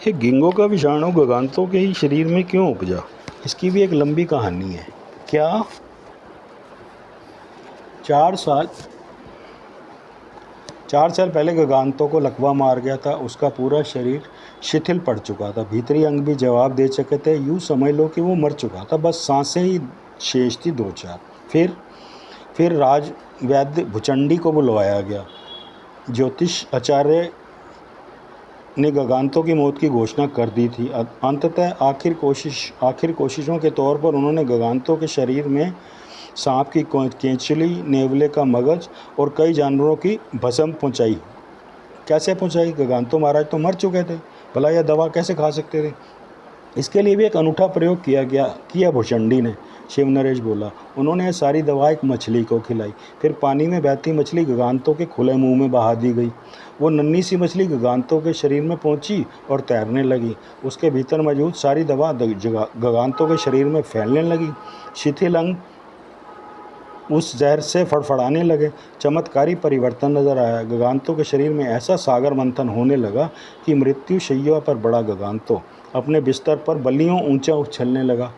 ये गिंगो का विषाणु गगांतों के ही शरीर में क्यों उपजा, इसकी भी एक लंबी कहानी है। क्या 4 साल पहले गगांतों को लकवा मार गया था। उसका पूरा शरीर शिथिल पड़ चुका था, भीतरी अंग भी जवाब दे चुके थे। यूँ समझ लो कि वो मर चुका था, बस सांसें ही शेष थी 2-4। फिर राज वैद्य भुचंडी को बुलवाया गया। ज्योतिष आचार्य ने गगांतों की मौत की घोषणा कर दी थी। अंततः आखिर कोशिशों के तौर पर उन्होंने गगांतों के शरीर में सांप की केंचुली, नेवले का मगज और कई जानवरों की भस्म पहुंचाई। कैसे पहुंचाई? गगांतों महाराज तो मर चुके थे, भला यह दवा कैसे खा सकते थे? इसके लिए भी एक अनूठा प्रयोग किया भुचंडी ने, शिवनरेश बोला। उन्होंने यह सारी दवा एक मछली को खिलाई। फिर पानी में बहती मछली गगांतों के खुले मुंह में बहा दी गई। वो नन्ही सी मछली गगांतों के शरीर में पहुंची और तैरने लगी। उसके भीतर मौजूद सारी दवा गगांतों के शरीर में फैलने लगी। शिथिल अंग उस जहर से फड़फड़ाने लगे। चमत्कारी परिवर्तन नजर आया। गगांतों के शरीर में ऐसा सागर मंथन होने लगा कि मृत्यु शैया पर बड़ा गगांतों अपने बिस्तर पर बल्लियों ऊंचा उछलने लगा।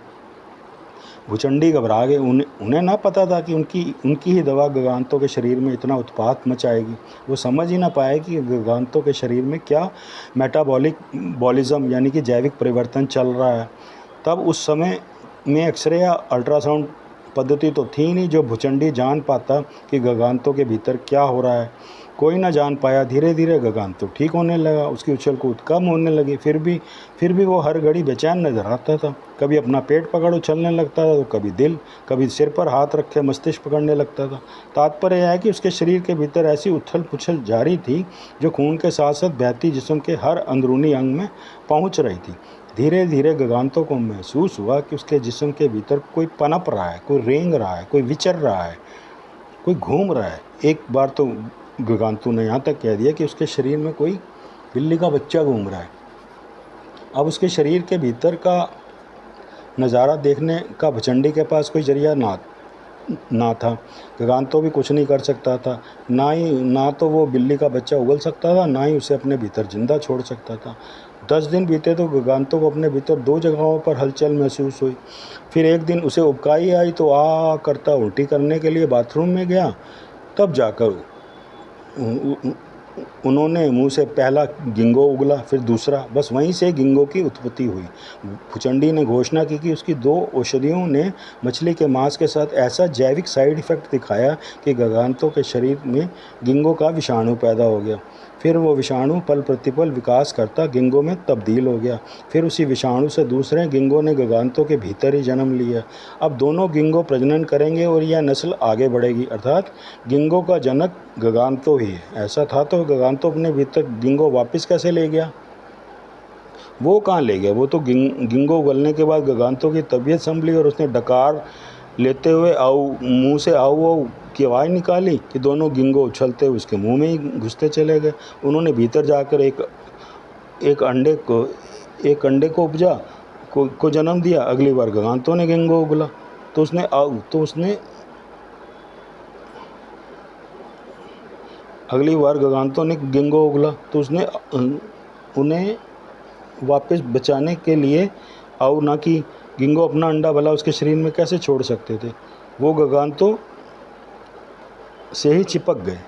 भुचंडी घबरा गए। उन्हें ना पता था कि उनकी ही दवा गगांतों के शरीर में इतना उत्पात मचाएगी। वो समझ ही ना पाए कि गगांतों के शरीर में क्या मेटाबॉलिज्म यानी कि जैविक परिवर्तन चल रहा है। तब उस समय में एक्सरे या अल्ट्रासाउंड पद्धति तो थी नहीं जो भुचंडी जान पाता कि गगांतों के भीतर क्या हो रहा है। कोई ना जान पाया। धीरे धीरे गगांतों ठीक होने लगा। उसकी उछल कूद कम होने लगी। फिर भी वो हर घड़ी बेचैन नजर आता था। कभी अपना पेट पकड़ उछलने लगता था तो कभी दिल, कभी सिर पर हाथ रखे मस्तिष्क पकड़ने लगता था। तात्पर्य यह है कि उसके शरीर के भीतर ऐसी उथल पुछल जारी थी जो खून के साथ साथ बहती जिस्म के हर अंदरूनी अंग में पहुंच रही थी। धीरे धीरे गगांतों को महसूस हुआ कि उसके जिस्म के भीतर कोई पनप रहा है, कोई रेंग रहा है, कोई विचर रहा है, कोई घूम रहा है। एक बार तो गगांतों ने यहाँ तक कह दिया कि उसके शरीर में कोई बिल्ली का बच्चा घूम रहा है। अब उसके शरीर के भीतर का नज़ारा देखने का भुचंडी के पास कोई जरिया ना था। गगांतों भी कुछ नहीं कर सकता था। ना तो वो बिल्ली का बच्चा उगल सकता था, ना ही उसे अपने भीतर जिंदा छोड़ सकता था। 10 दिन बीते तो गगांतों को अपने भीतर 2 जगहों पर हलचल महसूस हुई। फिर एक दिन उसे उबकाई आई तो आ करता उल्टी करने के लिए बाथरूम में गया। तब जाकर उन्होंने मुंह से पहला गिंगो उगला, फिर दूसरा। बस वहीं से गिंगो की उत्पत्ति हुई। भुचंडी ने घोषणा की कि उसकी 2 औषधियों ने मछली के मांस के साथ ऐसा जैविक साइड इफेक्ट दिखाया कि गगांतों के शरीर में गिंगो का विषाणु पैदा हो गया। फिर वो विषाणु पल प्रतिपल विकास करता गिंगो में तब्दील हो गया। फिर उसी विषाणु से दूसरे गिंगो ने गगांतों के भीतर ही जन्म लिया। अब दोनों गिंगो प्रजनन करेंगे और यह नस्ल आगे बढ़ेगी, अर्थात गिंगो का जनक गगांतों ही है। ऐसा था तो गगांतों अपने भीतर गिंगो वापस कैसे ले गया? वो कहाँ ले गया? वो तो गिंगो उगलने के बाद गगांतों की तबीयत संभली और उसने डकार लेते हुए मुंह से आओ की आवाज़ निकाली कि दोनों गिंगो उछलते हुए उसके मुंह में ही घुसते चले गए। उन्होंने भीतर जाकर एक अंडे को उपजा को जन्म दिया। अगली बार गगांतों ने गिंगो उगला तो उसने अगली बार गगांतों ने गिंगो उगला तो उसने उन्हें वापस बचाने के लिए ना कि गिंगो अपना अंडा भला उसके शरीर में कैसे छोड़ सकते थे। वो गगांतों से ही चिपक गए।